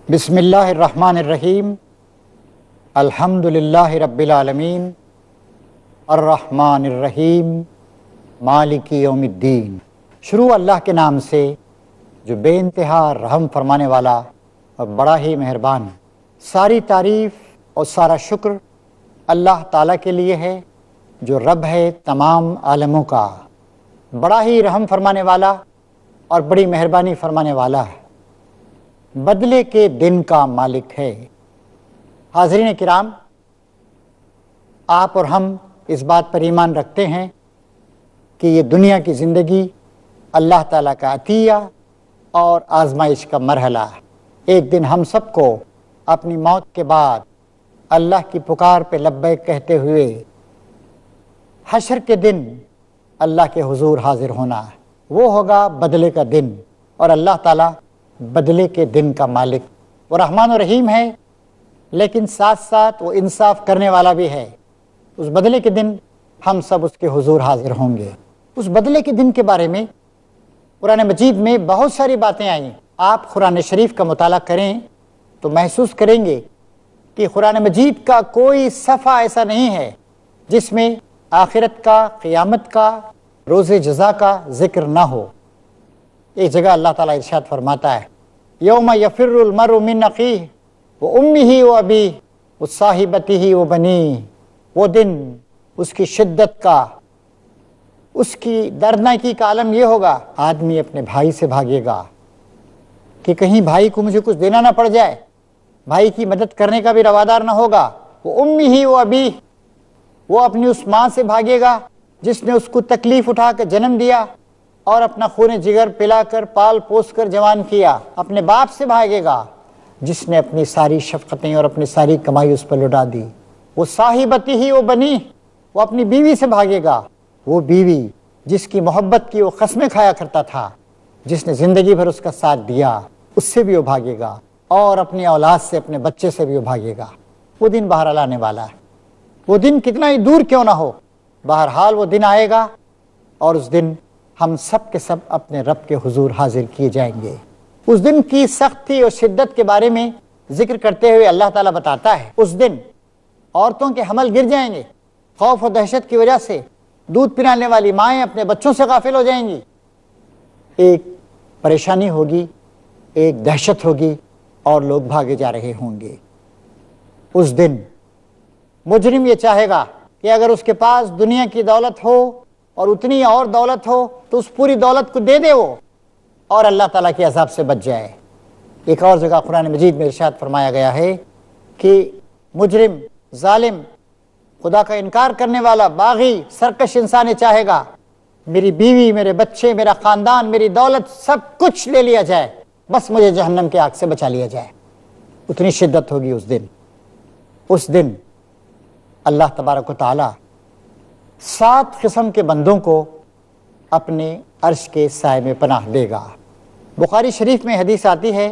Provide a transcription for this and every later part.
بسم اللہ الرحمن الرحیم، الحمدللہ رب العالمین، الرحمن الرحیم، مالک یوم الدین۔ شروع اللہ کے نام سے جو بے انتہا رحم فرمانے والا اور بڑا ہی مہربان۔ ساری تعریف اور سارا شکر اللہ تعالیٰ کے لیے ہے جو رب ہے تمام عالموں کا، بڑا ہی رحم فرمانے والا اور بڑی مہربانی فرمانے والا ہے، بدلے کے دن کا مالک ہے۔ حاضرین کرام، آپ اور ہم اس بات پر ایمان رکھتے ہیں کہ یہ دنیا کی زندگی اللہ تعالیٰ کا عطیہ اور آزمائش کا مرحلہ ہے۔ ایک دن ہم سب کو اپنی موت کے بعد اللہ کی پکار پہ لبیک کہتے ہوئے حشر کے دن اللہ کے حضور حاضر ہونا ہے۔ وہ ہوگا بدلے کا دن، اور اللہ تعالیٰ بدلے کے دن کا مالک وہ رحمان و رحیم ہے، لیکن ساتھ ساتھ وہ انصاف کرنے والا بھی ہے۔ اس بدلے کے دن ہم سب اس کے حضور حاضر ہوں گے۔ اس بدلے کے دن کے بارے میں قرآن مجید میں بہت ساری باتیں آئیں۔ آپ قرآن شریف کا مطالعہ کریں تو محسوس کریں گے کہ قرآن مجید کا کوئی صفحہ ایسا نہیں ہے جس میں آخرت کا، قیامت کا، روز جزا کا ذکر نہ ہو۔ ایک جگہ اللہ تعالیٰ ارشاد فرماتا ہے، یوم یفر المرء من اخیہ وامہ وابیہ وصاحبتہ وبنیہ۔ وہ دن، اس کی شدت کا، اس کی دردناکی کا عالم یہ ہوگا، آدمی اپنے بھائی سے بھاگے گا کہ کہیں بھائی کو مجھے کچھ دینا نہ پڑ جائے، بھائی کی مدد کرنے کا بھی روادار نہ ہوگا۔ وامہ وابیہ، وہ اپنی اس ماں سے بھاگے گا جس نے اس کو تکلیف اٹھا کر جنم دیا اور اپنا خون جگر پلا کر پال پوس کر جوان کیا۔ اپنے باپ سے بھاگے گا جس نے اپنی ساری شفقتیں اور اپنی ساری کمائی اس پر لٹا دی۔ وہ صاحبتہ و بنی، وہ اپنی بیوی سے بھاگے گا، وہ بیوی جس کی محبت کی وہ قسمیں کھایا کرتا تھا، جس نے زندگی بھر اس کا ساتھ دیا، اس سے بھی وہ بھاگے گا، اور اپنی اولاد سے، اپنے بچے سے بھی وہ بھاگے گا۔ وہ دن بہرحال آنے والا ہے، وہ دن کتنا ہی دور کیوں نہ ہو، بہرحال وہ دن آئے گا، اور اس دن ہم سب کے سب اپنے رب کے حضور حاضر کیے جائیں گے۔ اس دن کی سختی اور شدت کے بارے میں ذکر کرتے ہوئے اللہ تعالیٰ بتاتا ہے، اس دن عورتوں کے حمل گر جائیں گے، خوف و دہشت کی وجہ سے دودھ پلانے والی مائیں اپنے بچوں سے غافل ہو جائیں گی۔ ایک پریشانی ہوگی، ایک دہشت ہوگی، اور لوگ بھاگے جا رہے ہوں گے۔ اس دن مجرم یہ چاہے گا کہ اگر اس کے پاس دنیا کی دولت ہو اور اتنی اور دولت ہو تو اس پوری دولت کو دے دے وہ، اور اللہ تعالیٰ کے عذاب سے بچ جائے۔ ایک اور جگہ قرآن مجید میں ارشاد فرمایا گیا ہے کہ مجرم، ظالم، خدا کا انکار کرنے والا، باغی، سرکش انسان چاہے گا میری بیوی، میرے بچے، میرا خاندان، میری دولت سب کچھ لے لیا جائے، بس مجھے جہنم کے آگ سے بچا لیا جائے۔ اتنی شدت ہوگی اس دن۔ اس دن اللہ تبارک و تعالی 7 قسم کے بندوں کو اپنے عرش کے سائے میں پناہ دے گا۔ بخاری شریف میں حدیث آتی ہے،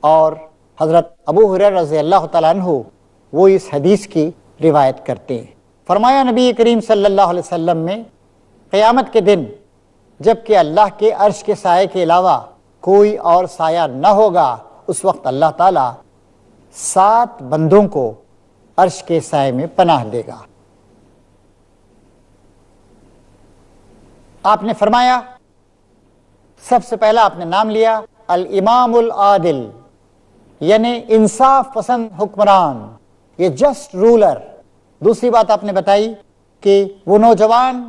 اور حضرت ابو ہریرہ رضی اللہ تعالیٰ عنہ وہ اس حدیث کی روایت کرتے ہیں۔ فرمایا نبی کریم صلی اللہ علیہ وسلم میں، قیامت کے دن جب کہ اللہ کے عرش کے سائے کے علاوہ کوئی اور سایہ نہ ہوگا، اس وقت اللہ تعالیٰ 7 بندوں کو عرش کے سائے میں پناہ دے گا۔ آپ نے فرمایا، سب سے پہلا آپ نے نام لیا الامام العادل، یعنی انصاف پسند حکمران، یہ جسٹ رولر۔ دوسری بات آپ نے بتائی کہ وہ نوجوان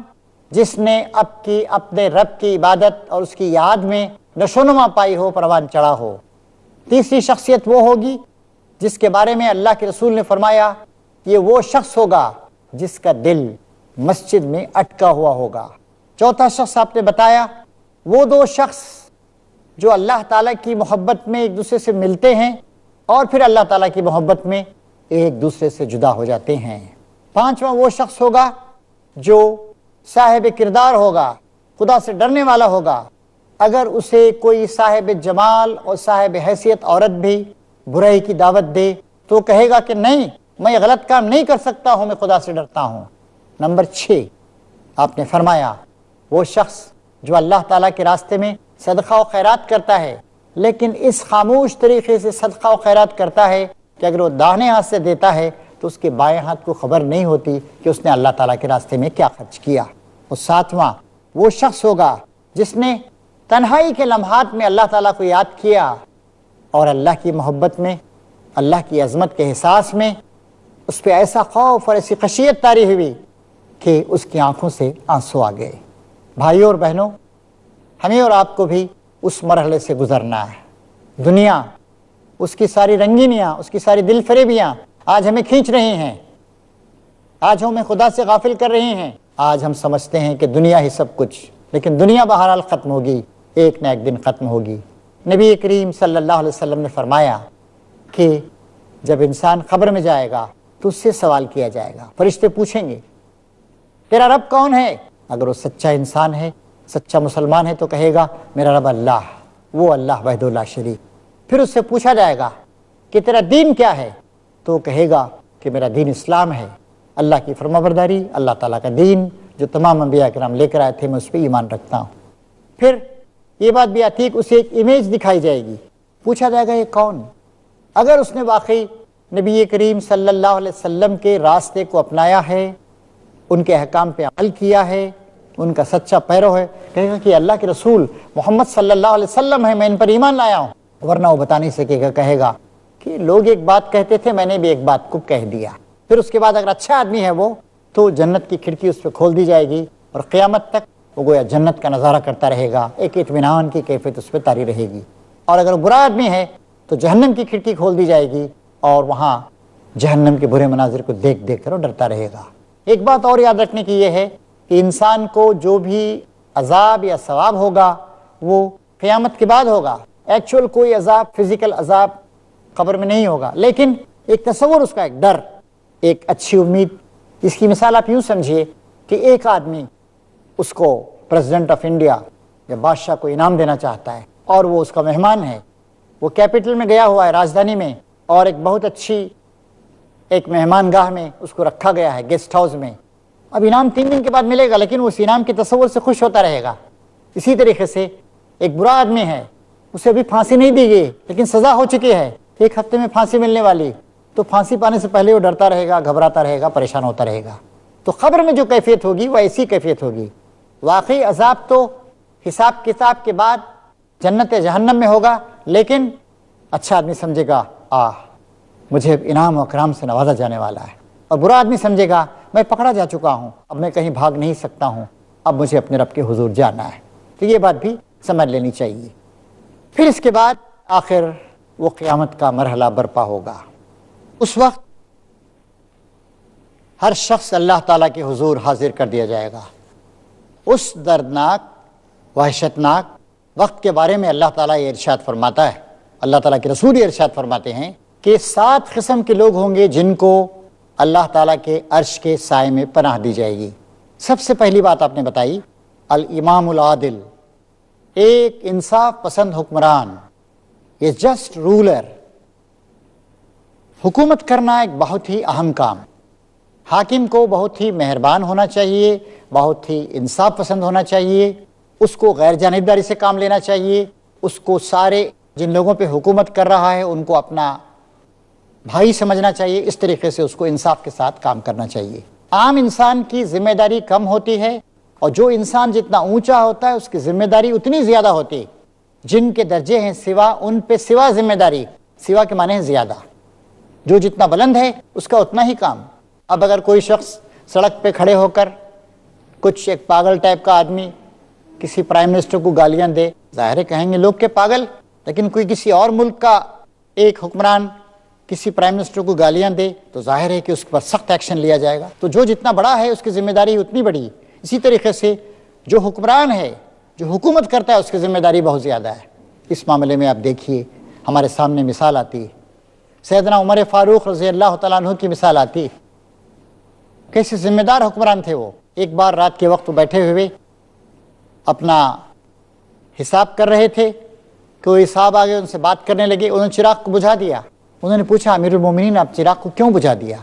جس نے اپنے رب کی عبادت اور اس کی یاد میں نشوونما پائی ہو، پروان چڑھا ہو۔ تیسری شخصیت وہ ہوگی جس کے بارے میں اللہ کے رسول نے فرمایا یہ وہ شخص ہوگا جس کا دل مسجد میں اٹکا ہوا ہوگا۔ چوتھا شخص آپ نے بتایا وہ 2 شخص جو اللہ تعالیٰ کی محبت میں ایک دوسرے سے ملتے ہیں اور پھر اللہ تعالیٰ کی محبت میں ایک دوسرے سے جدا ہو جاتے ہیں۔ پانچواں وہ شخص ہوگا جو صاحب کردار ہوگا، خدا سے ڈرنے والا ہوگا۔ اگر اسے کوئی صاحب جمال اور صاحب حیثیت عورت بھی برائی کی دعوت دے تو کہے گا کہ نہیں، میں یہ غلط کام نہیں کر سکتا ہوں، میں خدا سے ڈرتا ہوں۔ نمبر 6 آپ نے فرمایا وہ شخص جو اللہ تعالیٰ کے راستے میں صدقہ و خیرات کرتا ہے، لیکن اس خاموش طریقے سے صدقہ و خیرات کرتا ہے کہ اگر وہ داہنے ہاتھ سے دیتا ہے تو اس کے بائیں ہاتھ کو خبر نہیں ہوتی کہ اس نے اللہ تعالیٰ کے راستے میں کیا خرچ کیا۔ اور ساتواں وہ شخص ہوگا جس نے تنہائی کے لمحات میں اللہ تعالیٰ کو یاد کیا اور اللہ کی محبت میں، اللہ کی عظمت کے احساس میں اس پہ ایسا خوف اور ایسی خشیت طاری ہوئی کہ اس کی آنکھوں سے آنسو آ گئے۔ بھائیوں اور بہنوں، ہمیں اور آپ کو بھی اس مرحلے سے گزرنا ہے۔ دنیا، اس کی ساری رنگینیاں، اس کی ساری دل فریبیاں آج ہمیں کھینچ رہی ہیں، آج ہمیں خدا سے غافل کر رہی ہیں۔ آج ہم سمجھتے ہیں کہ دنیا ہی سب کچھ، لیکن دنیا بہرحال ختم ہوگی، ایک نہ ایک دن ختم ہوگی۔ نبی کریم صلی اللہ علیہ وسلم نے فرمایا کہ جب انسان قبر میں جائے گا تو اس سے سوال کیا جائے گا، فرشتے پوچھیں گے تیرا رب کون ہے؟ اگر وہ سچا انسان ہے، سچا مسلمان ہے تو کہے گا میرا رب اللہ، وہ اللہ وحدہ لا شریک۔ پھر اس سے پوچھا جائے گا کہ تیرا دین کیا ہے؟ تو وہ کہے گا کہ میرا دین اسلام ہے، اللہ کی فرمانبرداری، اللہ تعالیٰ کا دین جو تمام انبیاء کرام لے کر آئے تھے، میں اس پہ ایمان رکھتا ہوں۔ پھر یہ بات بھی آتی ہے کہ اسے ایک امیج دکھائی جائے گی، پوچھا جائے گا یہ کون؟ اگر اس نے واقعی نبی کریم صلی اللہ علیہ وسلم کے راستے کو اپنایا ہے، ان کے احکام پہ عمل کیا ہے، ان کا سچا پیرو ہے، کہے گا کہ اللہ کے رسول محمد صلی اللہ علیہ وسلم ہے، میں ان پر ایمان لایا ہوں۔ ورنہ وہ بتا نہیں سکے گا، کہے گا کہ لوگ ایک بات کہتے تھے، میں نے بھی ایک بات کو کہہ دیا۔ پھر اس کے بعد اگر اچھا آدمی ہے وہ، تو جنت کی کھڑکی اس پہ کھول دی جائے گی اور قیامت تک وہ گویا جنت کا نظارہ کرتا رہے گا، ایک اطمینان کی کیفیت اس پہ طاری رہے گی۔ اور اگر برا آدمی ہے تو جہنم کی کھڑکی کھول دی جائے گی اور وہاں جہنم کے برے مناظر کو دیکھ دیکھ کر وہ ڈرتا رہے گا۔ ایک بات اور یاد رکھنے کی یہ ہے کہ انسان کو جو بھی عذاب یا ثواب ہوگا وہ قیامت کے بعد ہوگا۔ ایکچول کوئی عذاب، فزیکل عذاب قبر میں نہیں ہوگا، لیکن ایک تصور، اس کا ایک ڈر، ایک اچھی امید۔ اس کی مثال آپ یوں سمجھیے کہ ایک آدمی اس کو پریزیڈنٹ آف انڈیا یا بادشاہ کو انعام دینا چاہتا ہے اور وہ اس کا مہمان ہے، وہ کیپٹل میں گیا ہوا ہے، راجدھانی میں، اور ایک بہت اچھی ایک مہمان گاہ میں اس کو رکھا گیا ہے، گیسٹ ہاؤس میں۔ اب انعام 3 دن کے بعد ملے گا، لیکن وہ اس انعام کے تصور سے خوش ہوتا رہے گا۔ اسی طریقے سے ایک برا آدمی ہے، اسے ابھی پھانسی نہیں دی گئی لیکن سزا ہو چکی ہے، 1 ہفتے میں پھانسی ملنے والی، تو پھانسی پانے سے پہلے وہ ڈرتا رہے گا، گھبراتا رہے گا، پریشان ہوتا رہے گا۔ تو قبر میں جو کیفیت ہوگی وہ ایسی کیفیت ہوگی۔ واقعی عذاب تو حساب کتاب کے بعد جنت جہنم میں ہوگا، لیکن اچھا آدمی سمجھے گا مجھے انعام و اکرام سے نوازا جانے والا ہے، اور برا آدمی سمجھے گا میں پکڑا جا چکا ہوں، اب میں کہیں بھاگ نہیں سکتا ہوں، اب مجھے اپنے رب کے حضور جانا ہے۔ تو یہ بات بھی سمجھ لینی چاہیے۔ پھر اس کے بعد آخر وہ قیامت کا مرحلہ برپا ہوگا۔ اس وقت ہر شخص اللہ تعالیٰ کے حضور حاضر کر دیا جائے گا۔ اس دردناک وحشتناک وقت کے بارے میں اللہ تعالیٰ یہ ارشاد فرماتا ہے، اللہ تعالیٰ کے رسول یہ ارشاد فرماتے ہیں کہ 7 قسم کے لوگ ہوں گے جن کو اللہ تعالیٰ کے عرش کے سائے میں پناہ دی جائے گی۔ سب سے پہلی بات آپ نے بتائی، الامام العادل، ایک انصاف پسند حکمران، یہ جسٹ رولر۔ حکومت کرنا ایک بہت ہی اہم کام، حاکم کو بہت ہی مہربان ہونا چاہیے، بہت ہی انصاف پسند ہونا چاہیے، اس کو غیر جانبداری سے کام لینا چاہیے، اس کو سارے جن لوگوں پہ حکومت کر رہا ہے ان کو اپنا بھائی سمجھنا چاہیے، اس طریقے سے اس کو انصاف کے ساتھ کام کرنا چاہیے۔ عام انسان کی ذمہ داری کم ہوتی ہے، اور جو انسان جتنا اونچا ہوتا ہے اس کی ذمہ داری اتنی زیادہ ہوتی ہے۔ جن کے درجے ہیں سوا، ان پہ سوا ذمہ داری، سوا کے معنی ہے زیادہ، جو جتنا بلند ہے اس کا اتنا ہی کام۔ اب اگر کوئی شخص سڑک پہ کھڑے ہو کر کچھ ایک پاگل ٹائپ کا آدمی کسی پرائم منسٹر کو گالیاں دے، ظاہر ہے کہیں گے لوگ کہ پاگل، لیکن کوئی کسی اور ملک کا ایک حکمران کسی پرائم منسٹر کو گالیاں دے تو ظاہر ہے کہ اس پر سخت ایکشن لیا جائے گا۔ تو جو جتنا بڑا ہے اس کی ذمہ داری اتنی بڑی۔ اسی طریقے سے جو حکمران ہے، جو حکومت کرتا ہے، اس کی ذمہ داری بہت زیادہ ہے۔ اس معاملے میں آپ دیکھیے ہمارے سامنے مثال آتی ہے، سیدنا عمر فاروق رضی اللہ تعالیٰ عنہ کی مثال آتی ہے۔ کیسے ذمہ دار حکمران تھے وہ۔ ایک بار رات کے وقت بیٹھے ہوئے اپنا حساب کر رہے تھے، کوئی صاحب آگے ان سے بات کرنے لگے، انہوں نے چراغ کو بجھا دیا۔ انہوں نے پوچھا امیر المومنین آپ چراغ کو کیوں بجھا دیا؟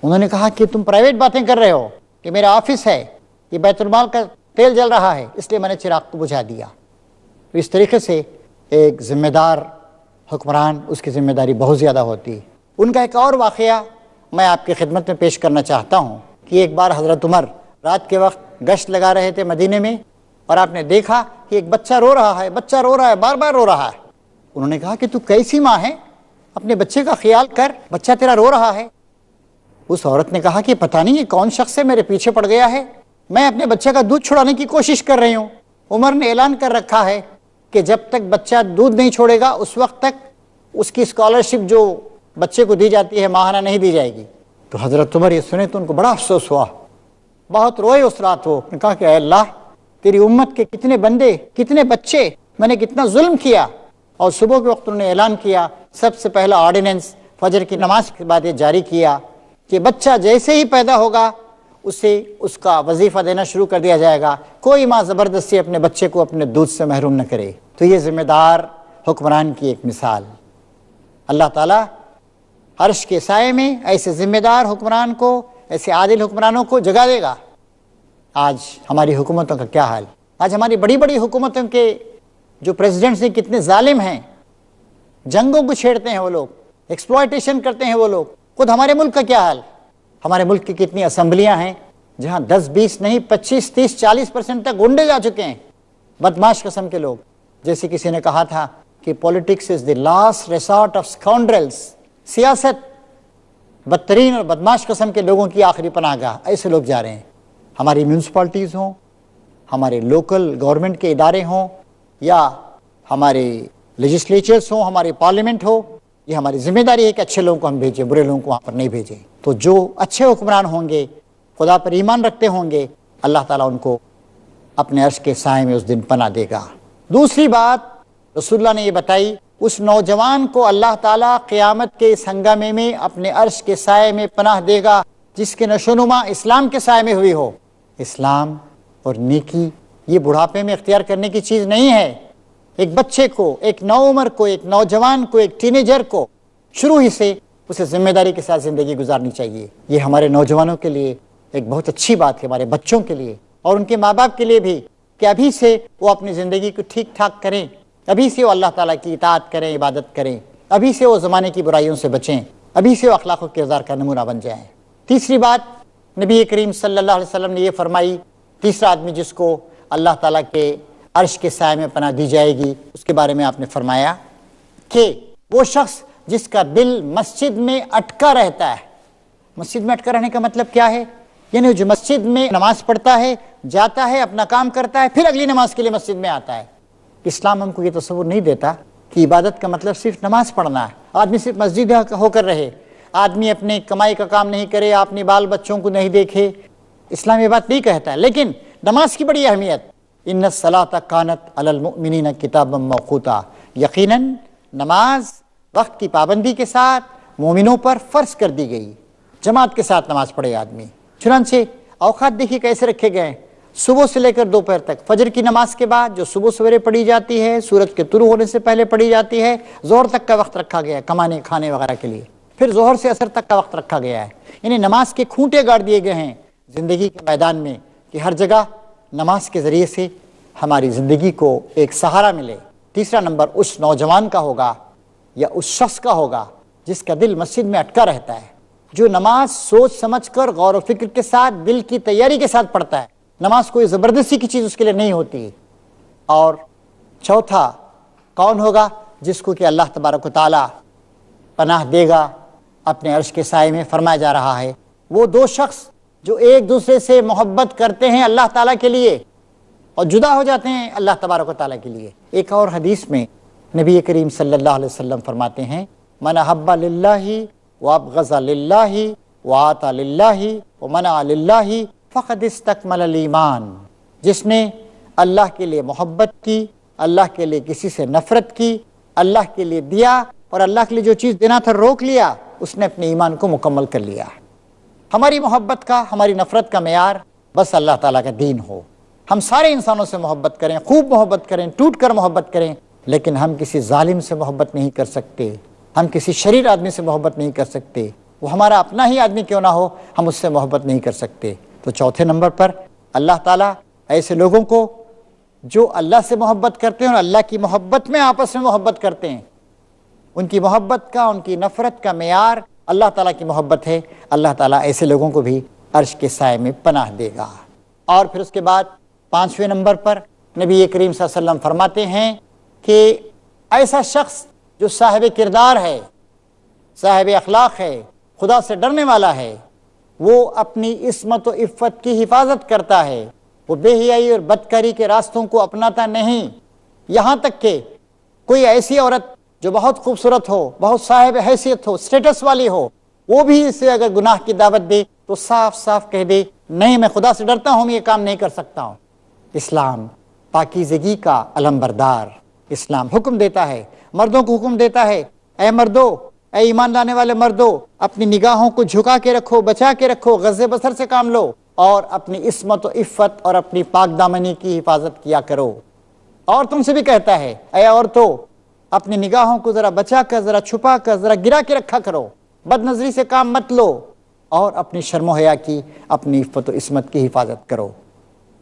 انہوں نے کہا کہ تم پرائیویٹ باتیں کر رہے ہو، یہ میرا آفس ہے، یہ بیت المال کا تیل جل رہا ہے، اس لیے میں نے چراغ کو بجھا دیا۔ اس طریقے سے ایک ذمہ دار حکمران، اس کی ذمہ داری بہت زیادہ ہوتی ہے۔ ان کا ایک اور واقعہ میں آپ کی خدمت میں پیش کرنا چاہتا ہوں کہ ایک بار حضرت عمر رات کے وقت گشت لگا رہے تھے مدینے میں، اور آپ نے دیکھا کہ ایک بچہ رو رہا ہے، بچہ رو رہا ہے، بار بار رو رہا ہے۔ انہوں نے کہا کہ تو کیسی ماں ہے، اپنے بچے کا خیال کر، بچہ تیرا رو رہا ہے۔ اس عورت نے کہا کہ پتہ نہیں یہ کون شخص ہے، میرے پیچھے پڑ گیا ہے، میں اپنے بچے کا دودھ چھڑانے کی کوشش کر رہی ہوں۔ عمر نے اعلان کر رکھا ہے کہ جب تک بچہ دودھ نہیں چھوڑے گا اس وقت تک اس کی اسکالرشپ جو بچے کو دی جاتی ہے ماہانہ نہیں دی جائے گی۔ تو حضرت عمر یہ سنے تو ان کو بڑا افسوس ہوا، بہت روئے اس رات۔ وہ نے کہا کہ اے اللہ، تیری امت کے کتنے بندے، کتنے بچے، میں نے کتنا ظلم کیا۔ اور صبح کے وقت انہوں نے اعلان کیا، سب سے پہلا آرڈیننس فجر کی نماز کے بعد یہ جاری کیا کہ بچہ جیسے ہی پیدا ہوگا اسے اس کا وظیفہ دینا شروع کر دیا جائے گا، کوئی ماں زبردستی اپنے بچے کو اپنے دودھ سے محروم نہ کرے۔ تو یہ ذمہ دار حکمران کی ایک مثال۔ اللہ تعالیٰ عرش کے سائے میں ایسے ذمہ دار حکمران کو، ایسے عادل حکمرانوں کو جگا دے گا۔ آج ہماری حکومتوں کا کیا حال؟ آج ہماری بڑی بڑی حکومتوں کے جو پریزیڈنٹس ہیں کتنے ظالم ہیں، جنگوں کو چھیڑتے ہیں وہ لوگ، ایکسپلائٹیشن کرتے ہیں وہ لوگ۔ خود ہمارے ملک کا کیا حال؟ ہمارے ملک کی کتنی اسمبلیاں ہیں جہاں 10-20 نہیں 25-30 40% تک گنڈے جا چکے ہیں، بدماش قسم کے لوگ۔ جیسے کسی نے کہا تھا کہ politics is the last resort of scoundrels, سیاست بدترین اور بدماش قسم کے لوگوں کی آخری پناہ گاہ۔ ایسے لوگ جا رہے ہیں۔ ہماری میونسپلٹیز ہوں، ہمارے لوکل گورنمنٹ کے ادارے ہوں، یا ہمارے لیجسلیچرز ہوں، ہماری پارلیمنٹ ہو، یہ ہماری ذمہ داری ہے کہ اچھے لوگوں کو ہم بھیجیں، برے لوگوں کو وہاں پر نہیں بھیجیں۔ تو جو اچھے حکمران ہوں گے، خدا پر ایمان رکھتے ہوں گے، اللہ تعالیٰ ان کو اپنے عرش کے سائے میں اس دن پناہ دے گا۔ دوسری بات رسول اللہ نے یہ بتائی، اس نوجوان کو اللہ تعالیٰ قیامت کے اس ہنگامے میں اپنے عرش کے سائے میں پناہ دے گا جس کے نشو و نما اسلام کے سائے میں ہوئی ہو۔ اسلام اور نیکی یہ بڑھاپے میں اختیار کرنے کی چیز نہیں ہے۔ ایک بچے کو، ایک نوعمر کو، ایک نوجوان کو، ایک ٹینیجر کو شروع ہی سے اسے ذمہ داری کے ساتھ زندگی گزارنی چاہیے۔ یہ ہمارے نوجوانوں کے لیے ایک بہت اچھی بات ہے، ہمارے بچوں کے لیے اور ان کے ماں باپ کے لیے بھی، کہ ابھی سے وہ اپنی زندگی کو ٹھیک ٹھاک کریں، ابھی سے وہ اللہ تعالیٰ کی اطاعت کریں، عبادت کریں، ابھی سے وہ زمانے کی برائیوں سے بچیں، ابھی سے وہ اخلاق و کردار کا نمونہ بن جائیں۔ تیسری بات نبی کریم صلی اللہ علیہ وسلم نے یہ فرمائی، تیسرا آدمی جس کو اللہ تعالیٰ کے عرش کے سائے میں پناہ دی جائے گی، اس کے بارے میں آپ نے فرمایا کہ وہ شخص جس کا دل مسجد میں اٹکا رہتا ہے۔ مسجد میں اٹکا رہنے کا مطلب کیا ہے؟ یعنی جو مسجد میں نماز پڑھتا ہے، جاتا ہے، اپنا کام کرتا ہے، پھر اگلی نماز کے لیے مسجد میں آتا ہے۔ اسلام ہم کو یہ تصور نہیں دیتا کہ عبادت کا مطلب صرف نماز پڑھنا ہے، آدمی صرف مسجد ہو کر رہے، آدمی اپنے کمائی کا کام نہیں کرے، اپنے بال بچوں کو نہیں دیکھے۔ اسلام یہ بات نہیں کہتا ہے، لیکن نماز کی بڑی اہمیت۔ ان الصلاۃ کانت علی المؤمنین کتابا موقوتا، یقیناً نماز وقت کی پابندی کے ساتھ مومنوں پر فرض کر دی گئی، جماعت کے ساتھ نماز پڑھے آدمی۔ چنانچہ اوقات دیکھیے کیسے رکھے گئے، صبح سے لے کر دوپہر تک، فجر کی نماز کے بعد جو صبح سویرے پڑھی جاتی ہے، سورج کے طلوع ہونے سے پہلے پڑھی جاتی ہے، ظہر تک کا وقت رکھا گیا ہے کمانے کھانے وغیرہ کے لیے، پھر ظہر سے عصر تک کا وقت رکھا گیا ہے۔ یعنی نماز کے کھونٹے گاڑ دیے گئے ہیں زندگی کے میدان میں کہ ہر جگہ نماز کے ذریعے سے ہماری زندگی کو ایک سہارا ملے۔ تیسرا نمبر اس نوجوان کا ہوگا یا اس شخص کا ہوگا جس کا دل مسجد میں اٹکا رہتا ہے، جو نماز سوچ سمجھ کر غور و فکر کے ساتھ دل کی تیاری کے ساتھ پڑھتا ہے، نماز کوئی زبردستی کی چیز اس کے لیے نہیں ہوتی۔ اور چوتھا کون ہوگا؟ جس کو کہ اللہ تبارک و تعالی پناہ دے گا اپنے عرش کے سائے میں۔ فرمایا جا رہا ہے وہ دو شخص جو ایک دوسرے سے محبت کرتے ہیں اللہ تعالیٰ کے لیے اور جدا ہو جاتے ہیں اللہ تبارک و تعالیٰ کے لیے۔ ایک اور حدیث میں نبی کریم صلی اللہ علیہ وسلم فرماتے ہیں، من احب للہ وابغض للہ وآطى للہ ومنع للہ فقد استکمل الایمان۔ جس نے اللہ کے لیے محبت کی، اللہ کے لیے کسی سے نفرت کی، اللہ کے لیے دیا اور اللہ کے لیے جو چیز دینا تھا روک لیا، اس نے اپنے ایمان کو مکمل کر لیا۔ ہماری محبت کا، ہماری نفرت کا معیار بس اللہ تعالیٰ کا دین ہو۔ ہم سارے انسانوں سے محبت کریں، خوب محبت کریں، ٹوٹ کر محبت کریں، لیکن ہم کسی ظالم سے محبت نہیں کر سکتے، ہم کسی شریر آدمی سے محبت نہیں کر سکتے، وہ ہمارا اپنا ہی آدمی کیوں نہ ہو، ہم اس سے محبت نہیں کر سکتے۔ تو چوتھے نمبر پر اللہ تعالیٰ ایسے لوگوں کو جو اللہ سے محبت کرتے ہیں اور اللہ کی محبت میں آپس میں محبت کرتے ہیں، ان کی محبت کا، ان کی نفرت کا معیار اللہ تعالیٰ کی محبت ہے، اللہ تعالیٰ ایسے لوگوں کو بھی عرش کے سائے میں پناہ دے گا۔ اور پھر اس کے بعد 5ویں نمبر پر نبی کریم صلی اللہ علیہ وسلم فرماتے ہیں کہ ایسا شخص جو صاحب کردار ہے، صاحب اخلاق ہے، خدا سے ڈرنے والا ہے، وہ اپنی عصمت و عفت کی حفاظت کرتا ہے، وہ بے حیائی اور بدکاری کے راستوں کو اپناتا نہیں، یہاں تک کہ کوئی ایسی عورت جو بہت خوبصورت ہو، بہت صاحب حیثیت ہو، سٹیٹس والی ہو، وہ بھی اسے اگر گناہ کی دعوت دے تو صاف صاف کہہ دے نہیں میں خدا سے ڈرتا ہوں، میں یہ کام نہیں کر سکتا ہوں۔ اسلام پاکیزگی کا علم بردار، اسلام حکم دیتا ہے، مردوں کو حکم دیتا ہے، اے مردو، اے ایمان لانے والے مردو، اپنی نگاہوں کو جھکا کے رکھو، بچا کے رکھو، غض بصر سے کام لو، اور اپنی عصمت و عفت اور اپنی پاک دامنی کی حفاظت کیا کرو۔ اور تم سے بھی کہتا ہے اے عورتو، اپنی نگاہوں کو ذرا بچا کر، ذرا چھپا کر، ذرا گرا کے رکھا کرو، بد نظری سے کام مت لو، اور اپنی شرم و حیا کی، اپنی عفت و عصمت کی حفاظت کرو۔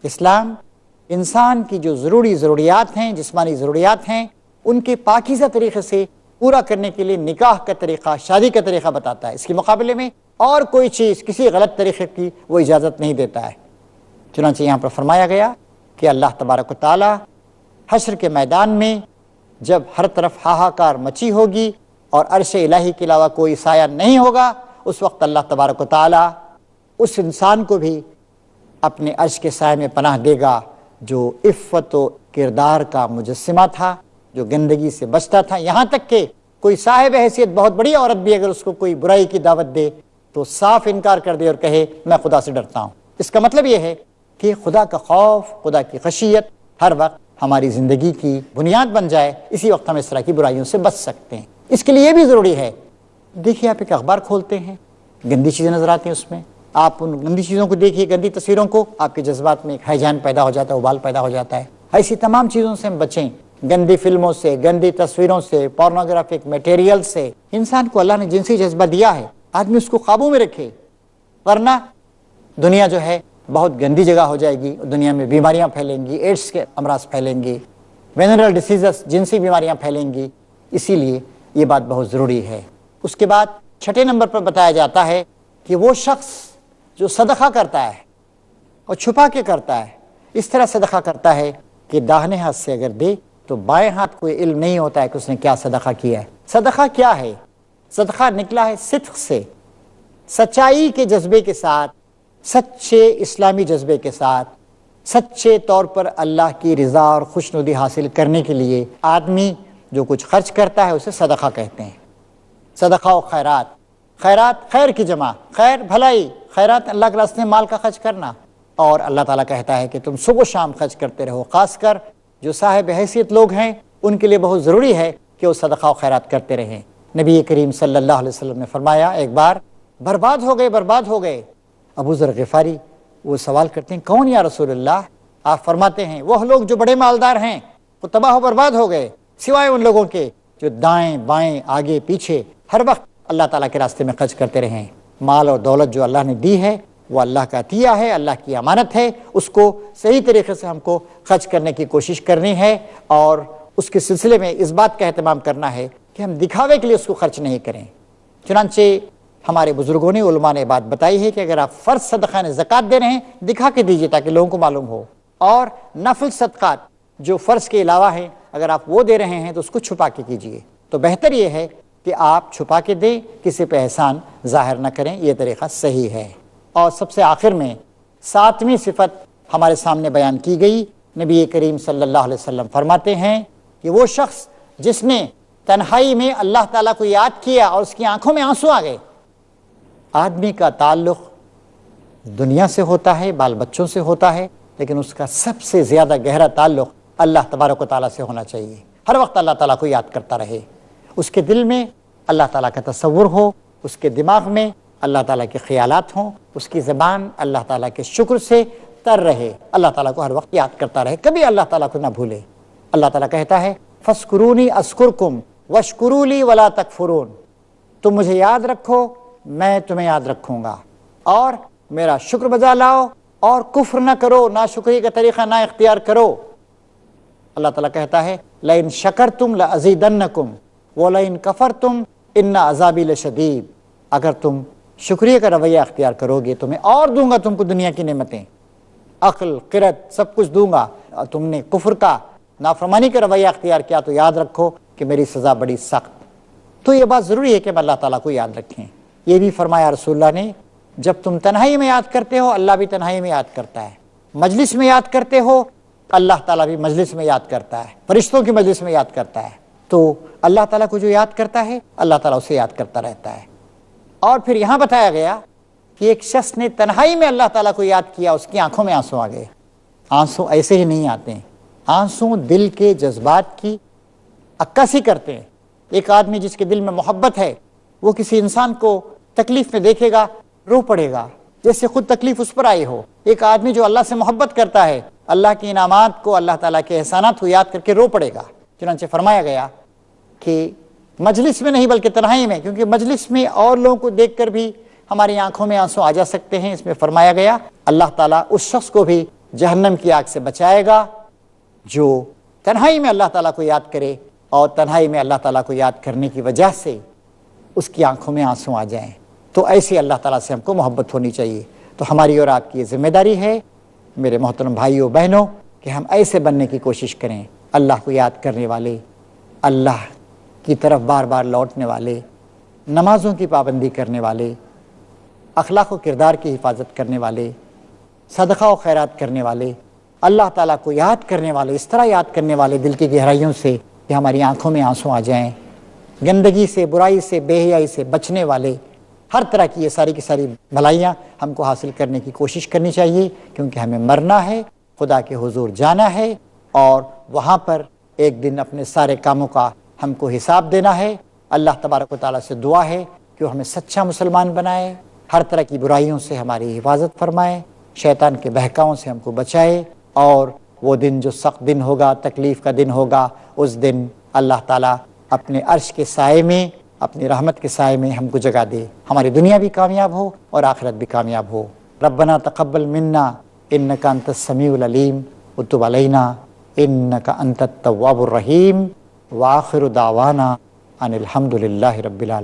اسلام انسان کی جو ضروریات ہیں، جسمانی ضروریات ہیں، ان کے پاکیزہ طریقے سے پورا کرنے کے لیے نکاح کا طریقہ، شادی کا طریقہ بتاتا ہے، اس کے مقابلے میں اور کوئی چیز کسی غلط طریقے کی وہ اجازت نہیں دیتا ہے۔ چنانچہ یہاں پر فرمایا گیا کہ اللہ تبارک و تعالی حشر کے میدان میں جب ہر طرف ہاہاکار مچی ہوگی اور عرش الہی کے علاوہ کوئی سایہ نہیں ہوگا، اس وقت اللہ تبارک و تعالی اس انسان کو بھی اپنے عرش کے سائے میں پناہ دے گا جو عفت و کردار کا مجسمہ تھا، جو گندگی سے بچتا تھا، یہاں تک کہ کوئی صاحب حیثیت بہت بڑی عورت بھی اگر اس کو کوئی برائی کی دعوت دے تو صاف انکار کر دے اور کہے میں خدا سے ڈرتا ہوں۔ اس کا مطلب یہ ہے کہ خدا کا خوف، خدا کی خشیت ہر وقت ہماری زندگی کی بنیاد بن جائے، اسی وقت ہم اس طرح کی برائیوں سے بچ سکتے ہیں۔ اس کے لیے یہ بھی ضروری ہے، دیکھیے آپ ایک اخبار کھولتے ہیں، گندی چیزیں نظر آتی ہیں اس میں، آپ ان گندی چیزوں کو دیکھیے، گندی تصویروں کو، آپ کے جذبات میں ایک ہیجان پیدا ہو جاتا ہے، ابال پیدا ہو جاتا ہے۔ ایسی تمام چیزوں سے ہم بچیں، گندی فلموں سے، گندی تصویروں سے، پورنوگرافک میٹیریل سے۔ انسان کو اللہ نے جنسی جذبہ دیا ہے، آدمی اس کو قابو میں رکھے، ورنہ دنیا جو ہے بہت گندی جگہ ہو جائے گی، دنیا میں بیماریاں پھیلیں گی، ایڈس کے امراض پھیلیں گی، وینرل ڈیسیزز، جنسی بیماریاں پھیلیں گی، اسی لیے یہ بات بہت ضروری ہے۔ اس کے بعد 6 نمبر پر بتایا جاتا ہے کہ وہ شخص جو صدقہ کرتا ہے اور چھپا کے کرتا ہے، اس طرح صدقہ کرتا ہے کہ داہنے ہاتھ سے اگر دے تو بائیں ہاتھ کو علم نہیں ہوتا ہے کہ اس نے کیا صدقہ کیا ہے۔ صدقہ کیا ہے؟ صدقہ نکلا ہے صدق سے، سچائی کے جذبے کے ساتھ، سچے اسلامی جذبے کے ساتھ، سچے طور پر اللہ کی رضا اور خوشنودی حاصل کرنے کے لیے آدمی جو کچھ خرچ کرتا ہے اسے صدقہ کہتے ہیں۔ صدقہ و خیرات، خیرات خیر کی جمع، خیر بھلائی، خیرات اللہ کے راستے میں مال کا خرچ کرنا، اور اللہ تعالیٰ کہتا ہے کہ تم صبح و شام خرچ کرتے رہو، خاص کر جو صاحب حیثیت لوگ ہیں ان کے لیے بہت ضروری ہے کہ وہ صدقہ و خیرات کرتے رہیں۔ نبی کریم صلی اللہ علیہ وسلم نے فرمایا ایک بار برباد ہو گئے۔ ابو ذر غفاری وہ سوال کرتے ہیں کون یا رسول اللہ؟ آپ فرماتے ہیں وہ لوگ جو بڑے مالدار ہیں وہ تباہ و برباد ہو گئے، سوائے ان لوگوں کے جو دائیں بائیں آگے پیچھے ہر وقت اللہ تعالیٰ کے راستے میں خرچ کرتے رہیں۔ مال اور دولت جو اللہ نے دی ہے وہ اللہ کا عطیہ ہے، اللہ کی امانت ہے، اس کو صحیح طریقے سے ہم کو خرچ کرنے کی کوشش کرنی ہے، اور اس کے سلسلے میں اس بات کا اہتمام کرنا ہے کہ ہم دکھاوے کے لیے اس کو خرچ نہیں کریں۔ چنانچہ ہمارے بزرگوں نے، علماء نے بات بتائی ہے کہ اگر آپ فرض صدقہ زکوٰۃ دے رہے ہیں دکھا کے دیجیے تاکہ لوگوں کو معلوم ہو، اور نفل صدقات جو فرض کے علاوہ ہیں اگر آپ وہ دے رہے ہیں تو اس کو چھپا کے کیجیے۔ تو بہتر یہ ہے کہ آپ چھپا کے دیں، کسی پہ احسان ظاہر نہ کریں، یہ طریقہ صحیح ہے۔ اور سب سے آخر میں 7ویں صفت ہمارے سامنے بیان کی گئی، نبی کریم صلی اللہ علیہ وسلم فرماتے ہیں کہ وہ شخص جس نے تنہائی میں اللہ تعالیٰ کو یاد کیا اور اس کی آنکھوں میں آنسو آ گئے۔ آدمی کا تعلق دنیا سے ہوتا ہے، بال بچوں سے ہوتا ہے، لیکن اس کا سب سے زیادہ گہرا تعلق اللہ تبارک و تعالیٰ سے ہونا چاہیے۔ ہر وقت اللہ تعالیٰ کو یاد کرتا رہے، اس کے دل میں اللہ تعالیٰ کا تصور ہو، اس کے دماغ میں اللہ تعالیٰ کے خیالات ہوں، اس کی زبان اللہ تعالیٰ کے شکر سے تر رہے، اللہ تعالیٰ کو ہر وقت یاد کرتا رہے، کبھی اللہ تعالیٰ کو نہ بھولے۔ اللہ تعالیٰ کہتا ہے فَاذْكُرُونِي أَذْكُرْكُمْ وَاشْكُرُوا لِي وَلَا تَكْفُرُونَ، تم مجھے یاد رکھو میں تمہیں یاد رکھوں گا، اور میرا شکر بجا لاؤ اور کفر نہ کرو، ناشکری کا طریقہ نہ اختیار کرو۔ اللہ تعالیٰ کہتا ہے لئن شکرتم لازیدنکم ولئن کفرتم ان عذابی لشدید، اگر تم شکریہ کا رویہ اختیار کرو گے تو میں اور دوں گا تم کو دنیا کی نعمتیں، عقل، قرت، سب کچھ دوں گا، اور تم نے کفر کا، نافرمانی کا رویہ اختیار کیا تو یاد رکھو کہ میری سزا بڑی سخت۔ تو یہ بات ضروری ہے کہ ہم اللہ تعالیٰ کو یاد رکھیں۔ یہ بھی فرمایا رسول اللہ نے، جب تم تنہائی میں یاد کرتے ہو اللہ بھی تنہائی میں یاد کرتا ہے، مجلس میں یاد کرتے ہو اللہ تعالیٰ بھی مجلس میں یاد کرتا ہے، فرشتوں کی مجلس میں یاد کرتا ہے۔ تو اللہ تعالیٰ کو جو یاد کرتا ہے اللہ تعالیٰ اسے یاد کرتا رہتا ہے۔ اور پھر یہاں بتایا گیا کہ ایک شخص نے تنہائی میں اللہ تعالیٰ کو یاد کیا، اس کی آنکھوں میں آنسو آ گئے۔ آنسو ایسے ہی نہیں آتے ہیں، آنسو دل کے جذبات کی عکاسی کرتے ہیں۔ ایک آدمی جس کے دل میں محبت ہے وہ کسی انسان کو تکلیف میں دیکھے گا رو پڑے گا جیسے خود تکلیف اس پر آئی ہو۔ ایک آدمی جو اللہ سے محبت کرتا ہے اللہ کے انعامات کو، اللہ تعالیٰ کے احسانات کو یاد کر کے رو پڑے گا۔ چنانچہ فرمایا گیا کہ مجلس میں نہیں بلکہ تنہائی میں، کیونکہ مجلس میں اور لوگوں کو دیکھ کر بھی ہماری آنکھوں میں آنسو آ جا سکتے ہیں۔ اس میں فرمایا گیا اللہ تعالیٰ اس شخص کو بھی جہنم کی آگ سے بچائے گا جو تنہائی میں اللہ تعالیٰ کو یاد کرے، اور تنہائی میں اللہ تعالیٰ کو یاد کرنے کی وجہ سے اس کی آنکھوں میں آنسو آ جائیں۔ تو ایسے اللہ تعالیٰ سے ہم کو محبت ہونی چاہیے۔ تو ہماری اور آپ کی یہ ذمہ داری ہے میرے محترم بھائیوں بہنوں کہ ہم ایسے بننے کی کوشش کریں، اللہ کو یاد کرنے والے، اللہ کی طرف بار بار لوٹنے والے، نمازوں کی پابندی کرنے والے، اخلاق و کردار کی حفاظت کرنے والے، صدقہ و خیرات کرنے والے، اللہ تعالیٰ کو یاد کرنے والے، اس طرح یاد کرنے والے دل کی گہرائیوں سے کہ ہماری آنکھوں میں آنسو آ جائیں، گندگی سے، برائی سے، بے حیائی سے بچنے والے، ہر طرح کی یہ ساری کی ساری بھلائیاں ہم کو حاصل کرنے کی کوشش کرنی چاہیے، کیونکہ ہمیں مرنا ہے، خدا کے حضور جانا ہے، اور وہاں پر ایک دن اپنے سارے کاموں کا ہم کو حساب دینا ہے۔ اللہ تبارک و تعالیٰ سے دعا ہے کہ وہ ہمیں سچا مسلمان بنائے، ہر طرح کی برائیوں سے ہماری حفاظت فرمائے، شیطان کے بہکاؤں سے ہم کو بچائے، اور وہ دن جو سخت دن ہوگا، تکلیف کا دن ہوگا، اس دن اللہ تعالیٰ اپنے عرش کے سائے میں، اپنی رحمت کے سائے میں ہم کو جگہ دے، ہماری دنیا بھی کامیاب ہو اور آخرت بھی کامیاب ہو۔ ربنا تقبل منا انک انت السمیع العلیم وتب علینا انک انت التواب الرحیم، وآخر دعوانا ان الحمد للہ رب العالمین۔